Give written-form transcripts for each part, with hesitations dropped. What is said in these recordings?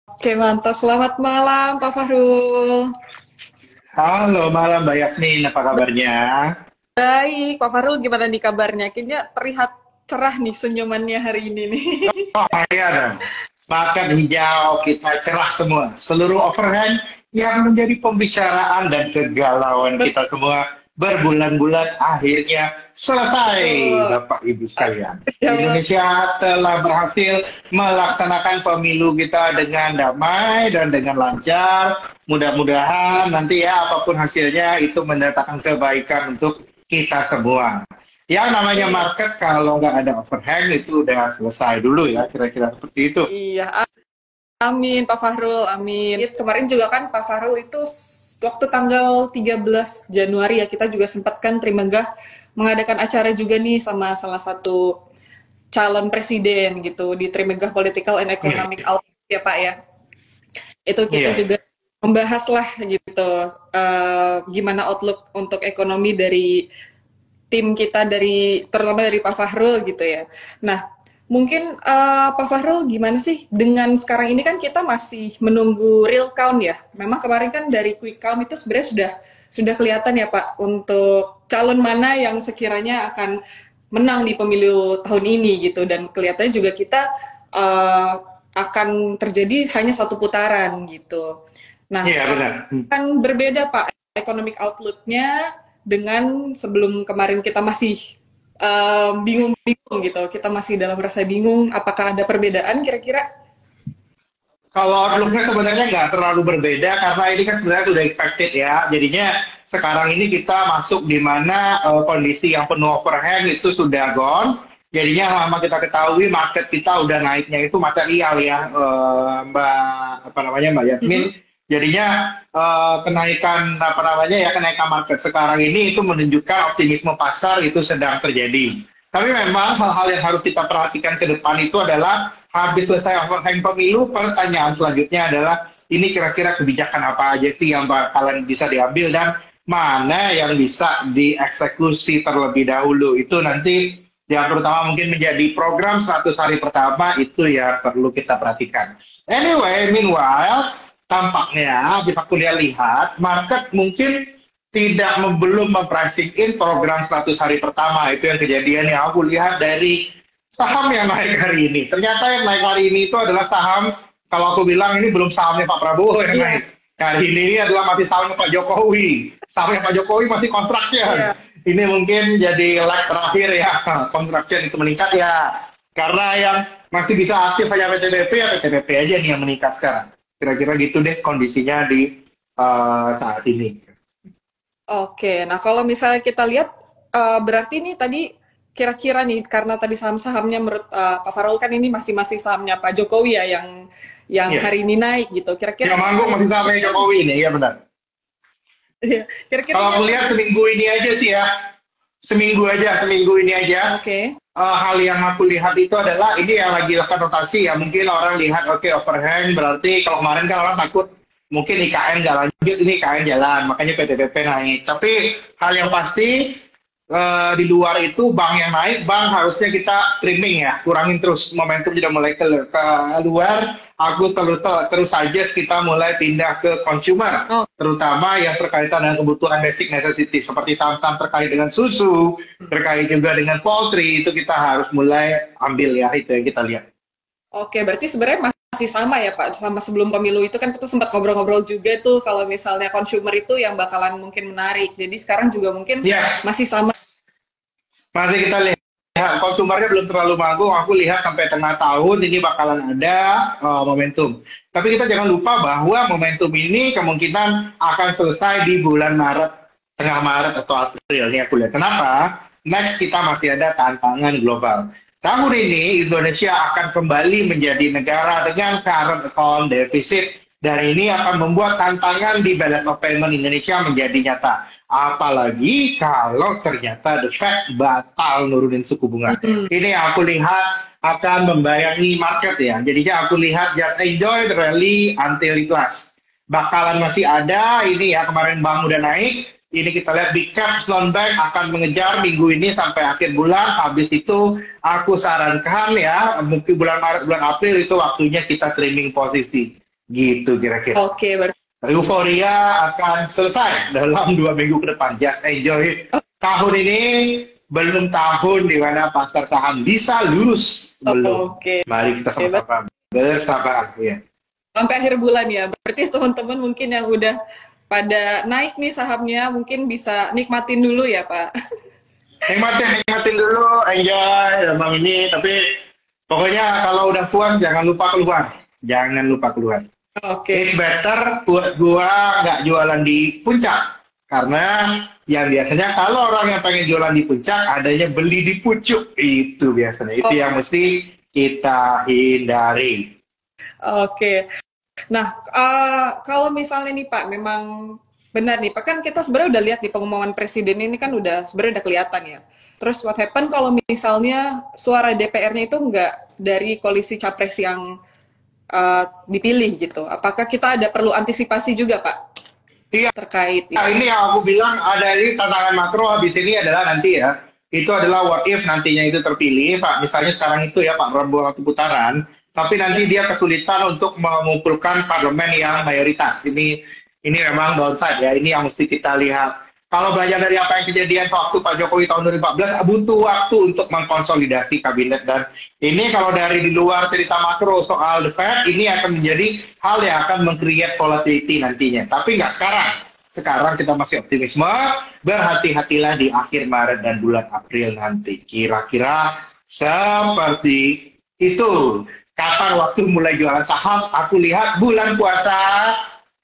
Oke, mantap. Selamat malam, Pak Fahrul. Halo malam Mbak Yasmin, apa kabarnya? Baik, Pak Fahrul gimana nih kabarnya? Kayaknya terlihat cerah nih senyumannya hari ini nih. Oh iya dong, makan hijau kita cerah semua. Seluruh overhang yang menjadi pembicaraan dan kegalauan kita semua berbulan-bulan akhirnya selesai, Betul. Bapak Ibu sekalian. Ya, Indonesia telah berhasil melaksanakan pemilu kita dengan damai dan dengan lancar. Mudah-mudahan nanti ya apapun hasilnya itu mendatangkan kebaikan untuk kita semua. Yang namanya iya, market kalau nggak ada overhang itu udah selesai dulu ya, kira-kira seperti itu. iya. Amin, Pak Fahrul. Amin. Kemarin juga kan Pak Fahrul itu waktu tanggal 13 Januari ya, kita juga sempat kan Trimegah mengadakan acara juga nih sama salah satu calon presiden gitu di Trimegah Political and Iya, Economic Outlook ya Pak ya. Itu kita iya, juga membahas lah gitu gimana outlook untuk ekonomi dari tim kita dari terutama dari Pak Fahrul gitu ya. Nah, mungkin Pak Fahrul gimana sih dengan sekarang ini kan kita masih menunggu real count ya. Memang kemarin kan dari quick count itu sebenarnya sudah kelihatan ya Pak untuk calon mana yang sekiranya akan menang di pemilu tahun ini gitu dan kelihatannya juga kita uh, akan terjadi hanya satu putaran gitu. Nah, iya benar. kan berbeda Pak economic outlook-nya dengan sebelum kemarin kita masih bingung-bingung gitu. Kita masih dalam rasa bingung. Apakah ada perbedaan kira-kira? Kalau outlook-nya sebenarnya nggak terlalu berbeda karena ini kan sebenarnya sudah expected ya. Jadinya sekarang ini kita masuk di mana kondisi yang penuh overhang itu sudah gone. Jadinya lama kita ketahui market kita udah naiknya itu material ya, Mbak apa namanya Mbak Yasmin. Mm-mm. Jadinya kenaikan apa namanya ya kenaikan market sekarang ini itu menunjukkan optimisme pasar itu sedang terjadi. Tapi memang hal-hal yang harus kita perhatikan ke depan itu adalah habis selesai overhang pemilu, pertanyaan selanjutnya adalah ini kira-kira kebijakan apa aja sih yang bakalan bisa diambil dan mana yang bisa dieksekusi terlebih dahulu. Itu nanti yang terutama mungkin menjadi program 100 hari pertama itu ya perlu kita perhatikan. Anyway, meanwhile, tampaknya bisa kuliah lihat market mungkin tidak belum mempricing in program 100 hari pertama. Itu yang kejadian yang aku lihat dari saham yang naik hari ini. Ternyata yang naik hari ini itu adalah saham, kalau aku bilang ini belum sahamnya Pak Prabowo yang Iya, naik. Hari ini adalah masih sahamnya Pak Jokowi. Sahamnya Pak Jokowi masih construction. iya. Ini mungkin jadi lag terakhir ya, construction itu meningkat ya. Karena yang masih bisa aktif hanya PTBP, ya PTBP aja nih yang meningkat sekarang. Kira-kira gitu deh kondisinya di saat ini. Oke, nah kalau misalnya kita lihat, berarti nih tadi kira-kira nih, karena tadi saham-sahamnya menurut Pak Farul kan ini masih-masih sahamnya Pak Jokowi ya yang Iya. hari ini naik gitu. Kira-kira Yang manggung masih sahamnya Jokowi nih, iya benar. kira-kira Kalau ini aku apa lihat sih? seminggu ini aja sih ya, seminggu ini aja. Oke. Hal yang aku lihat itu adalah ini yang lagi lakukan rotasi ya. Mungkin orang lihat oke overhang berarti kalau kemarin kan orang takut mungkin IKN nggak lanjut, ini IKN jalan, makanya PTBP naik. Tapi hal yang pasti di luar itu bank yang naik, bank harusnya kita trimming ya, kurangin terus momentum sudah mulai keluar. Aku terus saja kita mulai pindah ke consumer, Oh, terutama yang terkaitan dengan kebutuhan basic necessity seperti saham-saham terkait dengan susu, terkait juga dengan poultry itu kita harus mulai ambil ya itu yang kita lihat. oke, berarti sebenarnya masih sama ya Pak, sama sebelum pemilu itu kan kita sempat ngobrol-ngobrol juga tuh kalau misalnya consumer itu yang bakalan mungkin menarik. Jadi sekarang juga mungkin Yes, masih sama. masih kita lihat konsumernya belum terlalu manggung. Aku lihat sampai tengah tahun ini bakalan ada momentum. Tapi kita jangan lupa bahwa momentum ini kemungkinan akan selesai di bulan Maret, tengah Maret atau April. Ini aku lihat. Kenapa? Next kita masih ada tantangan global. Tahun ini Indonesia akan kembali menjadi negara dengan current account deficit dan ini akan membuat tantangan di balance of payment Indonesia menjadi nyata. Apalagi kalau ternyata The Fed batal nurunin suku bunga. Hmm, Ini yang aku lihat akan membayangi market ya. Jadinya aku lihat just enjoy the rally until it lasts. Bakalan masih ada ini ya kemarin bank udah naik. Ini kita lihat big caps non bank akan mengejar minggu ini sampai akhir bulan. Habis itu aku sarankan ya mungkin bulan Maret bulan April itu waktunya kita trimming posisi. Gitu kira-kira. Oke, berarti Euforia akan selesai dalam 2 minggu ke depan. Just enjoy. Tahun ini belum tahun di mana pasar saham bisa lurus. Belum. oke. Mari kita sama-sama bersabar. Ya. Sampai akhir bulan ya. Berarti teman-teman mungkin yang udah pada naik nih sahamnya mungkin bisa nikmatin dulu ya, Pak. Nikmatin dulu, enjoy abang ini. Tapi pokoknya kalau udah puas jangan lupa keluar. Jangan lupa keluar. Oke. It's better buat gua nggak jualan di puncak. Karena yang biasanya kalau orang yang pengen jualan di puncak, adanya beli di pucuk. Itu biasanya. Itu yang mesti kita hindari. Oke. Nah, kalau misalnya nih Pak, memang benar nih, Pak kan kita sebenarnya udah lihat di pengumuman presiden ini kan udah sebenarnya udah kelihatan ya. Terus what happen kalau misalnya suara DPR-nya itu nggak dari koalisi capres yang dipilih gitu? Apakah kita ada perlu antisipasi juga Pak? Iya. Terkait Nah, ini yang aku bilang ada ini tantangan makro habis ini adalah nanti ya. Itu adalah what if nantinya itu terpilih, Pak. Misalnya sekarang itu ya Pak Prabowo satu putaran, tapi nanti dia kesulitan untuk mengumpulkan parlemen yang mayoritas. Ini memang downside ya. Ini yang mesti kita lihat. Kalau belajar dari apa yang kejadian waktu Pak Jokowi tahun 2014, butuh waktu untuk mengkonsolidasi kabinet. Dan ini kalau dari di luar cerita makro soal the Fed, ini akan menjadi hal yang akan meng-create volatility nantinya. Tapi nggak sekarang. Sekarang kita masih optimisme, berhati-hatilah di akhir Maret dan bulan April nanti. Kira-kira seperti itu. Kapan waktu mulai jualan saham, aku lihat bulan puasa,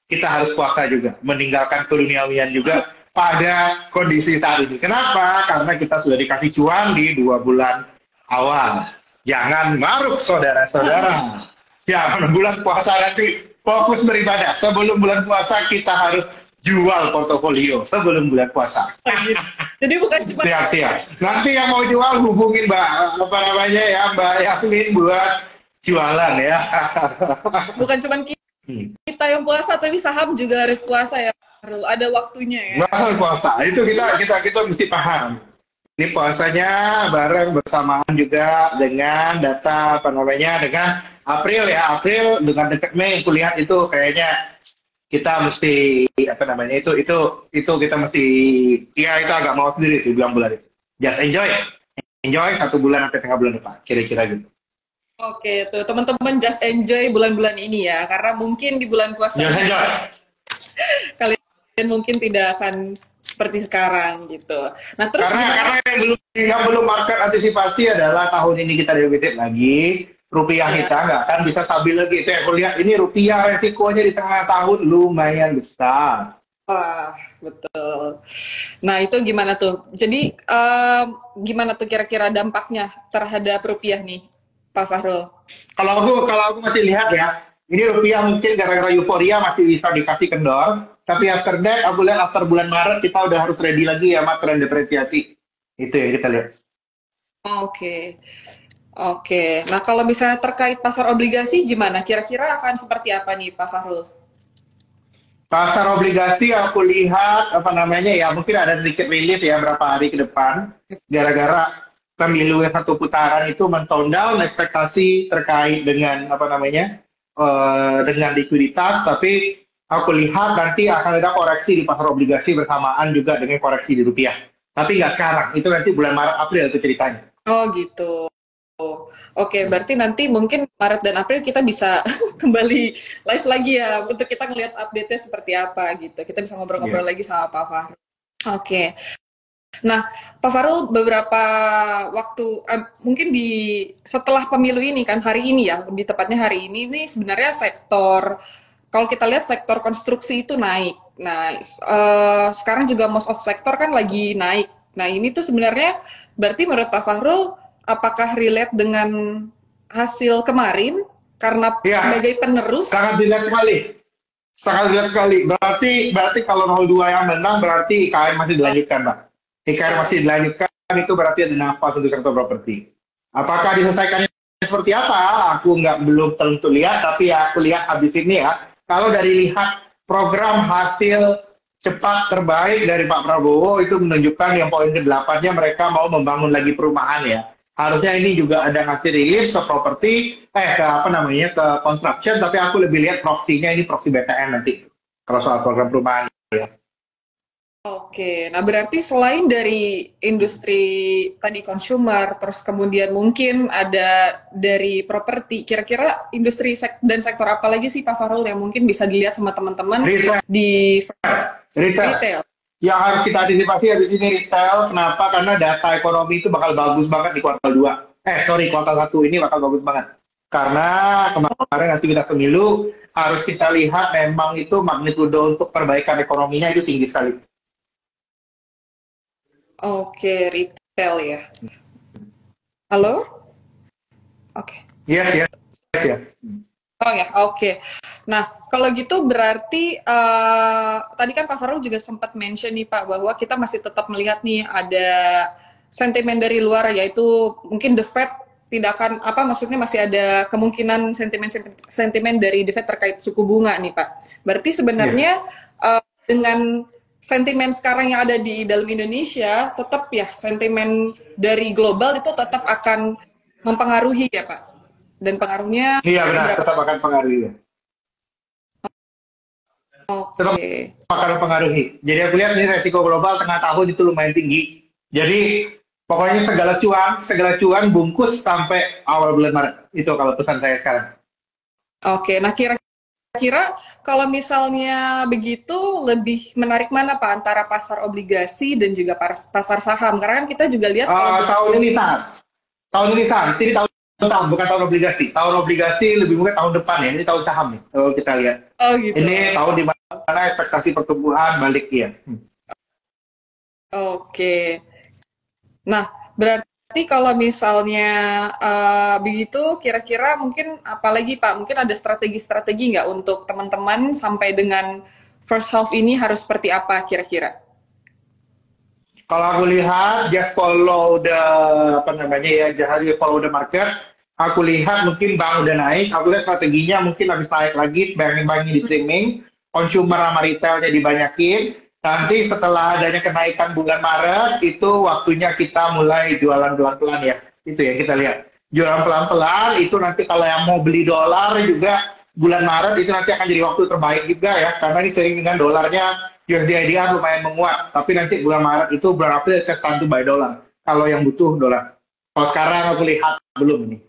kita harus puasa juga. Meninggalkan keduniawian juga pada kondisi saat ini. Kenapa? Karena kita sudah dikasih cuan di 2 bulan awal. Jangan maruk saudara-saudara. Jangan bulan puasa nanti fokus beribadah. Sebelum bulan puasa kita harus jual portofolio sebelum bulan puasa. Jadi bukan cuma Siap-siap. Nanti yang mau jual hubungin Mbak Yasmin buat jualan ya. bukan cuma kita yang puasa, tapi saham juga harus puasa ya. Ada waktunya ya. Bahkan puasa itu kita mesti paham. Ini puasanya bareng bersamaan juga dengan data dengan April ya. April dengan dekat Mei aku lihat itu kayaknya kita mesti itu kita mesti ya itu agak mau sendiri tuh bulan-bulan itu. Just enjoy 1 bulan sampai setengah bulan depan kira-kira gitu. Oke, tuh teman-teman just enjoy bulan-bulan ini ya, karena mungkin di bulan puasa kalian mungkin tidak akan seperti sekarang gitu. Nah terus karena yang belum market antisipasi adalah tahun ini kita defisit lagi, rupiah kita nggak akan bisa stabil lagi. Itu yang aku lihat ini rupiah resikonya di tengah tahun lumayan besar. Wah, betul. Nah itu gimana tuh? Jadi gimana tuh kira-kira dampaknya terhadap rupiah nih? Pak Fahrul. Kalau aku masih lihat ya, ini rupiah mungkin gara-gara euforia masih bisa dikasih kendor, tapi after that, aku lihat after bulan Maret kita udah harus ready lagi ya sama tren depresiasi. Itu ya kita lihat. Oke. Nah kalau misalnya terkait pasar obligasi gimana? Kira-kira akan seperti apa nih Pak Fahrul? Pasar obligasi aku lihat ya mungkin ada sedikit relief ya berapa hari ke depan, gara-gara pemilu yang satu putaran itu men-tone down ekspektasi terkait dengan dengan likuiditas, tapi aku lihat nanti akan ada koreksi di pasar obligasi bersamaan juga dengan koreksi di rupiah. Tapi nggak sekarang, itu nanti bulan Maret April itu ceritanya. Oh gitu. Oke, berarti nanti mungkin Maret dan April kita bisa kembali live lagi ya untuk kita ngelihat update-nya seperti apa gitu. Kita bisa ngobrol-ngobrol lagi sama Pak Fahrul. Oke. Nah, Pak Fahrul beberapa waktu mungkin setelah pemilu ini kan hari ini ya, lebih tepatnya hari ini sebenarnya sektor kalau kita lihat sektor konstruksi itu naik. Nah, sekarang juga most of sektor kan lagi naik. Nah, ini tuh sebenarnya berarti menurut Pak Fahrul apakah relate dengan hasil kemarin karena sebagai penerus? Sangat dilihat sekali. Berarti kalau 02 yang menang berarti IKN masih dilanjutkan, Pak. IKN masih dilanjutkan, itu berarti ada nafas untuk sektor properti. Apakah diselesaikannya seperti apa? Aku belum tentu lihat, tapi ya aku lihat habis ini ya. Kalau dari lihat program hasil cepat terbaik dari Pak Prabowo itu menunjukkan yang poin ke-8-nya mereka mau membangun lagi perumahan ya. Harusnya ini juga ada ngasih relief ke properti, ke apa namanya, ke construction, tapi aku lebih lihat proksinya ini proksi BTN nanti, kalau soal program perumahan. Oke, nah berarti selain dari industri tadi consumer, terus kemudian mungkin ada dari properti, kira-kira industri dan sektor apa lagi sih Pak Fahrul yang mungkin bisa dilihat sama teman-teman di Retail. Yang harus kita antisipasi habis ini retail. Kenapa? Karena data ekonomi itu bakal bagus banget di kuartal 2. Kuartal 1 ini bakal bagus banget. Karena kemarin nanti kita pemilu, harus kita lihat memang itu magnitudo untuk perbaikan ekonominya itu tinggi sekali. Oke, retail ya. Halo? Oke. Yes. Oh ya, oke. Nah, kalau gitu berarti tadi kan Pak Fahrul juga sempat mention nih Pak bahwa kita masih tetap melihat nih ada sentimen dari luar, yaitu mungkin The Fed tidak akan maksudnya masih ada kemungkinan sentimen dari The Fed terkait suku bunga nih Pak. Berarti sebenarnya dengan sentimen sekarang yang ada di dalam Indonesia, tetap ya sentimen dari global itu tetap akan mempengaruhi ya Pak. Dan pengaruhnya benar, tetap akan pengaruhi. Tetap akan mempengaruhi. Jadi aku lihat ini resiko global tengah tahun itu lumayan tinggi. Jadi pokoknya segala cuan bungkus sampai awal bulan Maret. Itu kalau pesan saya sekarang. Oke, nah kira-kira kalau misalnya begitu lebih menarik mana Pak antara pasar obligasi dan juga pasar saham? Karena kan kita juga lihat tahun ini saham. Ini bukan tahun obligasi. Tahun obligasi lebih mungkin tahun depan ya. Ini tahun saham nih. Kalau kita lihat. Gitu. Ini tahun di mana ekspektasi pertumbuhan balik ya. Oke. Nah, berarti kalau misalnya begitu, kira-kira mungkin apalagi Pak? Mungkin ada strategi-strategi nggak untuk teman-teman sampai dengan first half ini harus seperti apa kira-kira? Kalau aku lihat just follow the follow the market. Aku lihat mungkin bank udah naik. Aku lihat strateginya mungkin habis naik lagi, bank-banknya di trimming, consumer sama retailnya dibanyakin. Nanti setelah adanya kenaikan bulan Maret itu waktunya kita mulai jualan pelan-pelan ya. Itu ya kita lihat. Jualan pelan-pelan itu nanti kalau yang mau beli dolar juga bulan Maret itu nanti akan jadi waktu terbaik juga ya. Karena ini sering dengan dolarnya USD/IDR lumayan menguat, tapi nanti bulan Maret itu bulan April kita stand to buy dolar. Kalau yang butuh dolar. Kalau sekarang aku lihat belum ini.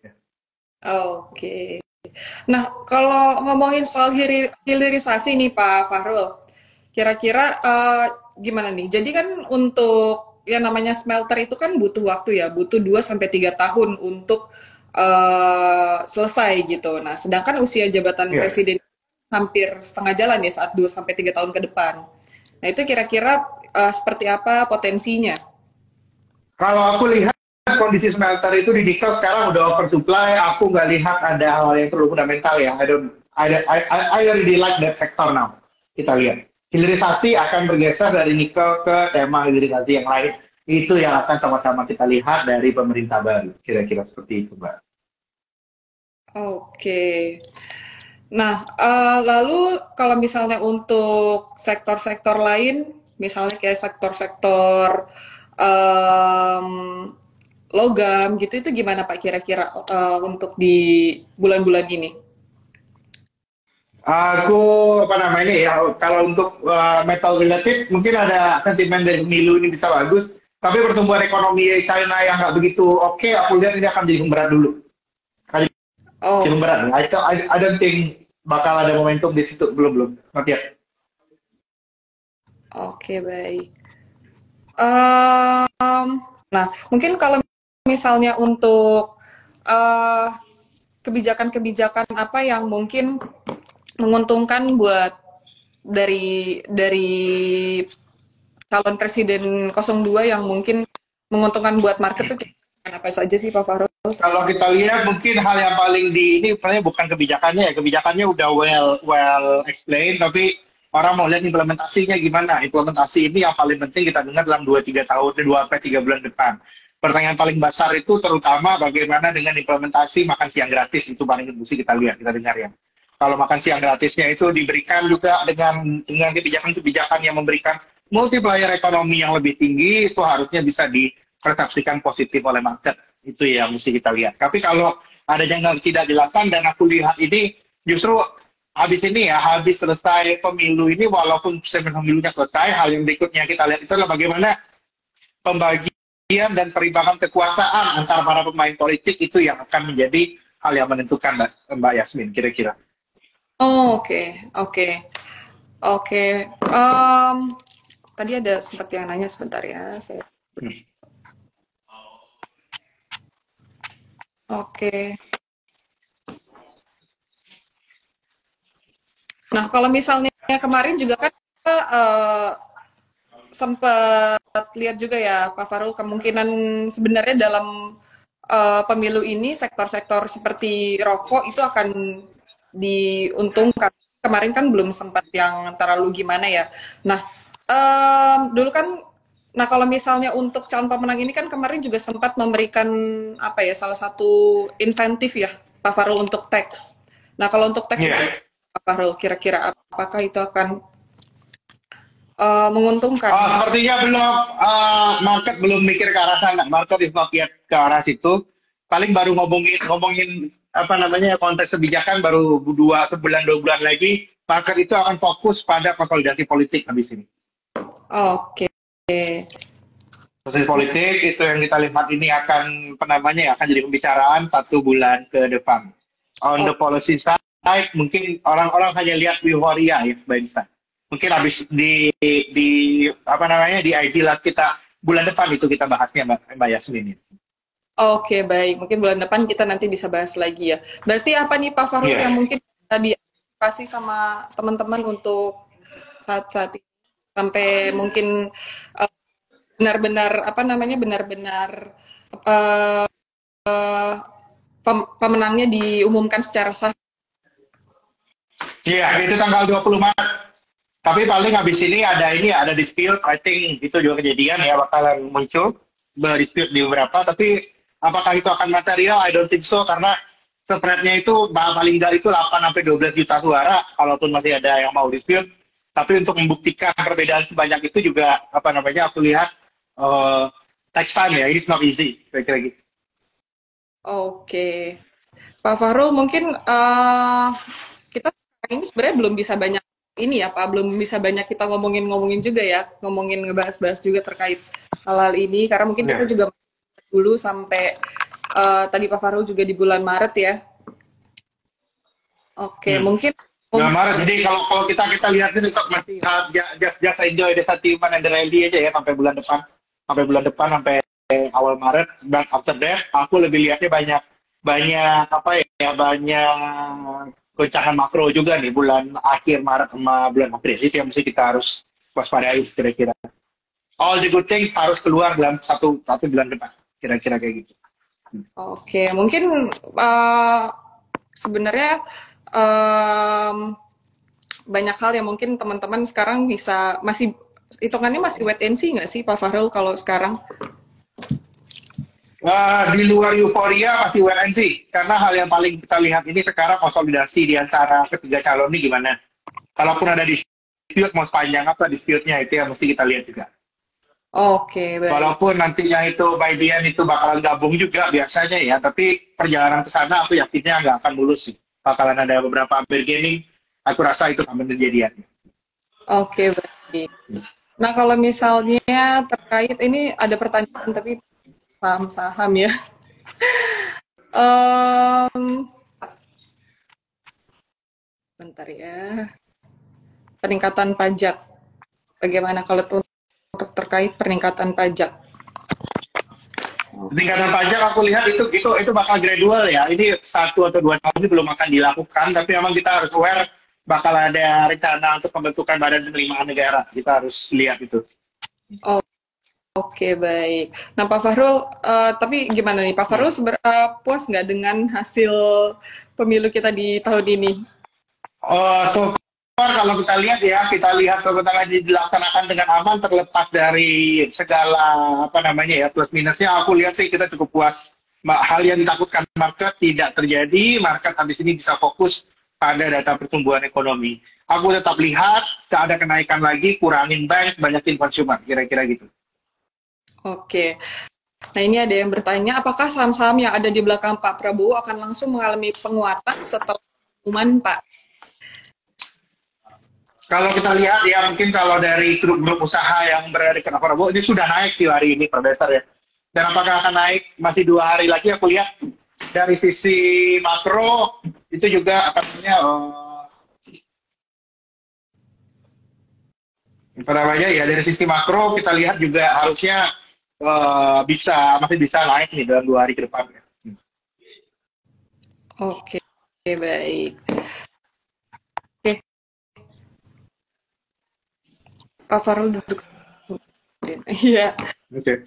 Oke. Nah, kalau ngomongin soal hilirisasi nih Pak Fahrul, kira-kira gimana nih? Jadi kan untuk yang namanya smelter itu kan butuh waktu ya, butuh 2-3 tahun untuk selesai gitu. Nah, sedangkan usia jabatan presiden hampir setengah jalan ya saat 2-3 tahun ke depan. Nah, itu kira-kira seperti apa potensinya? Kalau aku lihat kondisi smelter itu di nikel sekarang udah oversupply, aku nggak lihat ada hal yang perlu fundamental ya. I really like that sector now. Kita lihat. Hilirisasi akan bergeser dari nikel ke tema hilirisasi yang lain. Itu yang akan sama-sama kita lihat dari pemerintah baru. Kira-kira seperti itu, Mbak. Oke. Nah, lalu kalau misalnya untuk sektor-sektor lain, misalnya kayak sektor-sektor logam gitu, itu gimana Pak kira-kira untuk di bulan-bulan ini? Aku kalau untuk metal related mungkin ada sentimen dari pemilu ini bisa bagus, tapi pertumbuhan ekonomi China yang nggak begitu oke, aku lihat ini akan jadi pemberat dulu. Jadi pemberat. I don't think bakal ada momentum di situ, belum nanti ya. Oke, baik. Nah, mungkin kalau misalnya untuk kebijakan-kebijakan apa yang mungkin menguntungkan buat dari calon presiden 02 yang mungkin menguntungkan buat market itu apa saja sih Pak Fahrul? Kalau kita lihat mungkin hal yang paling ini sebenarnya bukan kebijakannya ya, kebijakannya udah well explained, tapi orang mau lihat implementasinya gimana. Implementasi ini yang paling penting kita dengar dalam 2-3 tahun, 2-3 bulan depan. Pertanyaan paling besar itu terutama bagaimana dengan implementasi makan siang gratis, itu paling mesti kita lihat, kita dengar ya. Kalau makan siang gratisnya itu diberikan juga dengan kebijakan-kebijakan yang memberikan multiplier ekonomi yang lebih tinggi, itu harusnya bisa dipersepsikan positif oleh market. Itu yang mesti kita lihat. Tapi kalau ada yang tidak dilakukan, dan aku lihat ini justru habis ini ya, habis selesai pemilu ini, walaupun sistem pemilunya selesai, hal yang berikutnya kita lihat itu adalah bagaimana pembagian dan perimbangan kekuasaan antara para pemain politik itu yang akan menjadi hal yang menentukan, Mbak Yasmin, kira-kira. Oh, oke. Tadi ada sempat yang nanya sebentar ya. Oke. Nah, kalau misalnya kemarin juga kan kita sempat lihat juga ya, Pak Farul, kemungkinan sebenarnya dalam pemilu ini sektor-sektor seperti rokok itu akan diuntungkan. Kemarin kan belum sempat yang terlalu gimana ya. Nah, dulu kan, nah kalau misalnya untuk calon pemenang ini kan kemarin juga sempat memberikan apa ya, salah satu insentif ya, Pak Farul, untuk tax. Nah, kalau untuk tax itu, Pak Farul, kira-kira apakah itu akan menguntungkan? Sepertinya belum, market belum mikir ke arah sana. Market is not yet ke arah situ. Paling baru ngomongin apa namanya konteks kebijakan baru 2 bulan lagi. Market itu akan fokus pada konsolidasi politik habis ini. Oke. Konsolidasi politik itu yang kita lihat ini akan akan jadi pembicaraan 1 bulan ke depan. On the policy side, mungkin orang-orang hanya lihat euforia ya, Mbak Insta. Mungkin habis di IG Live kita bulan depan itu kita bahasnya, Mbak Yasmin. Oke, baik. Mungkin bulan depan kita nanti bisa bahas lagi ya. Berarti apa nih Pak Farul yang mungkin tadi kasih sama teman-teman untuk saat ini sampai mungkin benar-benar pemenangnya diumumkan secara sah? Iya, itu tanggal 20 Maret. Tapi paling habis ini ada dispute, I think itu juga kejadian ya, bakalan muncul dispute di beberapa, tapi apakah itu akan material? I don't think so, karena spreadnya itu paling nggak itu 8-12 juta suara, kalaupun masih ada yang mau dispute. Tapi untuk membuktikan perbedaan sebanyak itu juga, aku lihat takes time ya, it's not easy, kira-kira gitu. Oke. Pak Farul, mungkin kita ini sebenarnya belum bisa banyak ini ya Pak, belum bisa banyak kita ngomongin juga ya, ngebahas-bahas juga terkait hal-hal ini, karena mungkin kita juga dulu sampai tadi Pak Farul juga di bulan Maret ya. Oke, mungkin Maret. Jadi kalau kita lihat itu masih just enjoy the sentiment and the rally aja ya sampai bulan depan, sampai awal Maret. Dan after that, aku lebih lihatnya banyak goncangan makro juga nih bulan akhir Maret sama bulan April. Itu yang mesti kita harus waspadai kira-kira. All the good things harus keluar dalam satu bulan depan. Kira-kira kayak gitu. Oke, mungkin sebenarnya banyak hal yang mungkin teman-teman sekarang masih hitungannya masih wait and see nggak sih Pak Farul kalau sekarang? Di luar euforia masih wait and see, karena hal yang paling kita lihat ini sekarang konsolidasi di antara ketiga calon ini gimana. Kalaupun ada dispute mau sepanjang apa dispute-nya, itu yang mesti kita lihat juga. Oke, baik. Walaupun nantinya itu by the end itu bakalan gabung juga biasanya ya, tapi perjalanan ke sana aku yakinnya nggak akan mulus sih. Bakalan ada beberapa bargaining, aku rasa itu akan terjadi. Oke, baik. Nah, kalau misalnya terkait ini ada pertanyaan tapi saham-saham ya. Bentar ya. Peningkatan pajak. Bagaimana kalau untuk terkait peningkatan pajak? Peningkatan pajak aku lihat itu bakal gradual ya. Ini 1 atau 2 tahun ini belum akan dilakukan, tapi memang kita harus aware bakal ada rencana untuk pembentukan badan penerimaan negara. Kita harus lihat itu. Oke, baik. Nah, Pak Farul, tapi gimana nih, Pak Farul puas nggak dengan hasil pemilu kita di tahun ini? So far kalau kita lihat sebenarnya dilaksanakan dengan aman, terlepas dari segala plus minusnya. Aku lihat sih kita cukup puas. Hal yang ditakutkan market tidak terjadi. Market habis ini bisa fokus pada data pertumbuhan ekonomi. Aku tetap lihat ada kenaikan lagi, kurangin bank, banyakin consumer, kira-kira gitu. Oke. Nah, ini ada yang bertanya, apakah saham-saham yang ada di belakang Pak Prabowo akan langsung mengalami penguatan setelah pengumuman, Pak? Kalau kita lihat ya, mungkin kalau dari grup-grup usaha yang berada di Pak Prabowo, ini sudah naik sih hari ini per dasar ya. Dan apakah akan naik masih 2 hari lagi, aku lihat dari sisi makro, itu juga akan apa namanya ya, dari sisi makro kita lihat juga harusnya masih bisa naik nih dalam 2 hari ke depan. Oke, baik. Oke, Pak Farul duduk. Iya. Oke.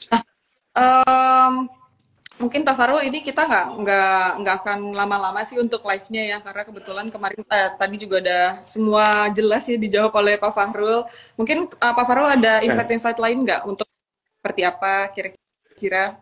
Mungkin Pak Farul ini kita nggak akan lama-lama sih untuk live-nya ya, karena kebetulan kemarin tadi juga ada semua jelas ya dijawab oleh Pak Farul. Mungkin Pak Farul ada insight-insight lain nggak untuk seperti apa kira-kira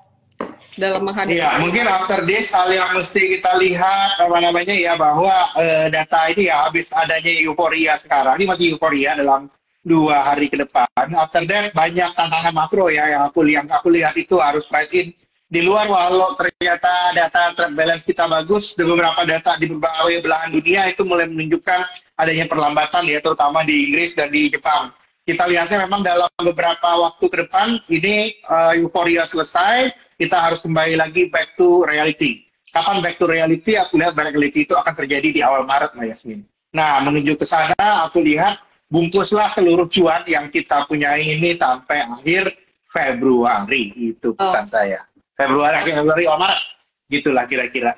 dalam menghadapi? Iya, mungkin after this hal yang mesti kita lihat apa namanya ya, bahwa data ini ya, habis adanya euforia sekarang, ini masih euforia dalam 2 hari ke depan. After that banyak tantangan makro ya yang aku lihat itu harus price in. Di luar, walau ternyata data trade balance kita bagus, di beberapa data di berbagai belahan dunia itu mulai menunjukkan adanya perlambatan ya, terutama di Inggris dan di Jepang. Kita lihatnya memang dalam beberapa waktu ke depan ini euforia selesai, kita harus kembali lagi back to reality. Kapan back to reality? Aku lihat reality itu akan terjadi di awal Maret, Mbak Yasmin. Nah, menuju ke sana, aku lihat bungkuslah seluruh cuan yang kita punya ini sampai akhir Februari. Itu pesan saya. Februari, Maret. Gitulah kira-kira.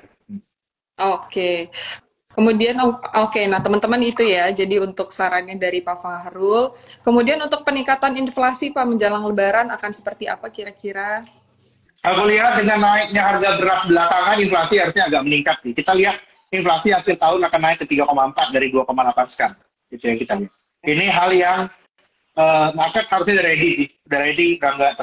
Oke. Kemudian, nah teman-teman itu ya, jadi untuk sarannya dari Pak Fahrul. Kemudian untuk peningkatan inflasi Pak menjelang Lebaran akan seperti apa kira-kira? Aku lihat dengan naiknya harga beras belakangan, inflasi harusnya agak meningkat nih. Kita lihat inflasi akhir tahun akan naik ke 3,4 dari 2,8 sekarang. Itu yang kita lihat. Ini hal yang market harusnya ready sih. Udah ready, udah nggak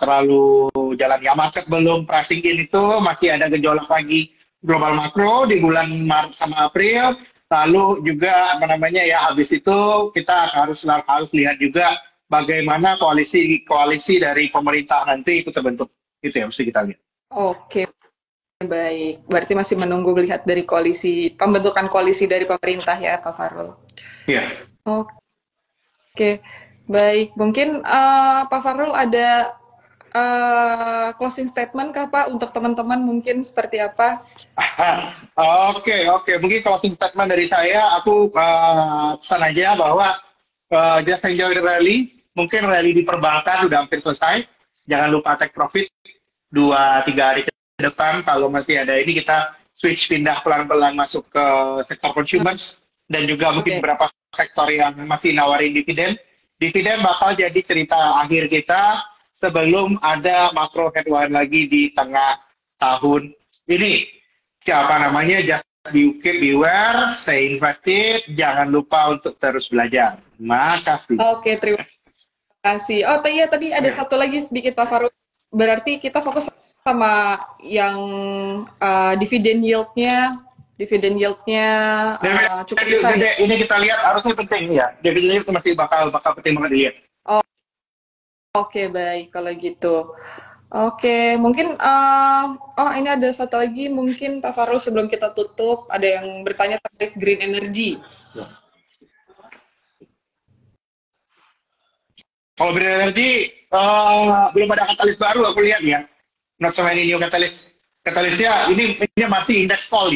terlalu jalan ya. Market belum pricing in itu, masih ada gejolak lagi global makro di bulan Maret sama April. Lalu juga apa namanya ya, habis itu kita harus lihat juga bagaimana koalisi dari pemerintah nanti itu terbentuk. Itu yang mesti kita lihat. Oke, baik. Berarti masih menunggu melihat dari pembentukan koalisi dari pemerintah ya, Pak Farul. Iya. Oke, baik. Mungkin Pak Farul ada closing statement kah Pak untuk teman-teman, mungkin seperti apa? Oke. Mungkin closing statement dari saya, aku pesan aja bahwa just enjoy the rally. Mungkin rally di perbankan udah hampir selesai. Jangan lupa take profit 2-3 hari ke depan. Kalau masih ada ini, kita switch pindah pelan-pelan masuk ke sektor consumers dan juga mungkin beberapa sektor yang masih nawarin dividen. Dividen bakal jadi cerita akhir kita sebelum ada makro headline lagi di tengah tahun ini. Apa namanya, just beware, stay invested, jangan lupa untuk terus belajar. Makasih. Oke, terima kasih. Oh iya, tadi ada satu lagi sedikit Pak Farul. Berarti kita fokus sama yang dividen yield-nya cukup besar ya? Ini kita lihat harusnya penting ya. Dividen yield masih bakal penting banget dilihat. Oke, baik kalau gitu. Oke, mungkin ini ada satu lagi mungkin Pak Farul sebelum kita tutup, ada yang bertanya terkait green energy. Kalau green energy belum ada katalis baru aku lihat ya. Not so many new catalyst. Katalisnya ini masih index call,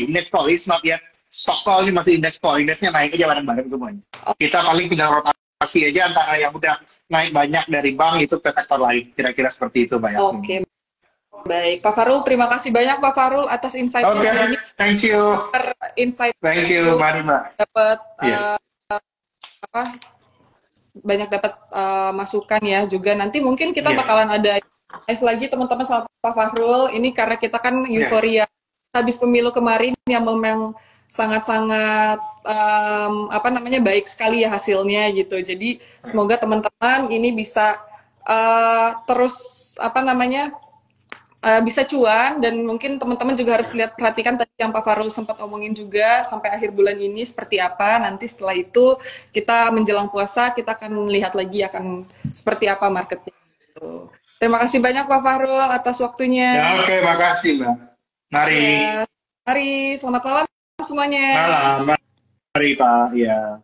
it's not yet stock call, ini masih index call. Indeksnya naik aja bareng-bareng semuanya. Kita paling tinggal rotasi aja antara yang udah naik banyak dari bank itu ke sektor lain. Kira-kira seperti itu, Mbak Yasmin. Oke. Baik, Pak Farul, terima kasih banyak Pak Farul atas insight-nya hari ini. Thank you. Thank you, mari Mbak. Dapat banyak dapat masukan ya juga. Nanti mungkin kita bakalan ada live lagi teman-teman sama Pak Fahrul. Ini karena kita kan euforia habis pemilu kemarin yang memang sangat-sangat baik sekali ya hasilnya gitu. Jadi semoga teman-teman ini bisa terus bisa cuan, dan mungkin teman-teman juga harus perhatikan tadi yang Pak Farul sempat omongin juga sampai akhir bulan ini seperti apa. Nanti setelah itu kita menjelang puasa kita akan lihat lagi akan seperti apa marketnya gitu. Terima kasih banyak Pak Fahrul atas waktunya. Ya, oke, makasih Mbak. Mari. Ya, mari, selamat malam semuanya. Malam, mari Pak. Ya.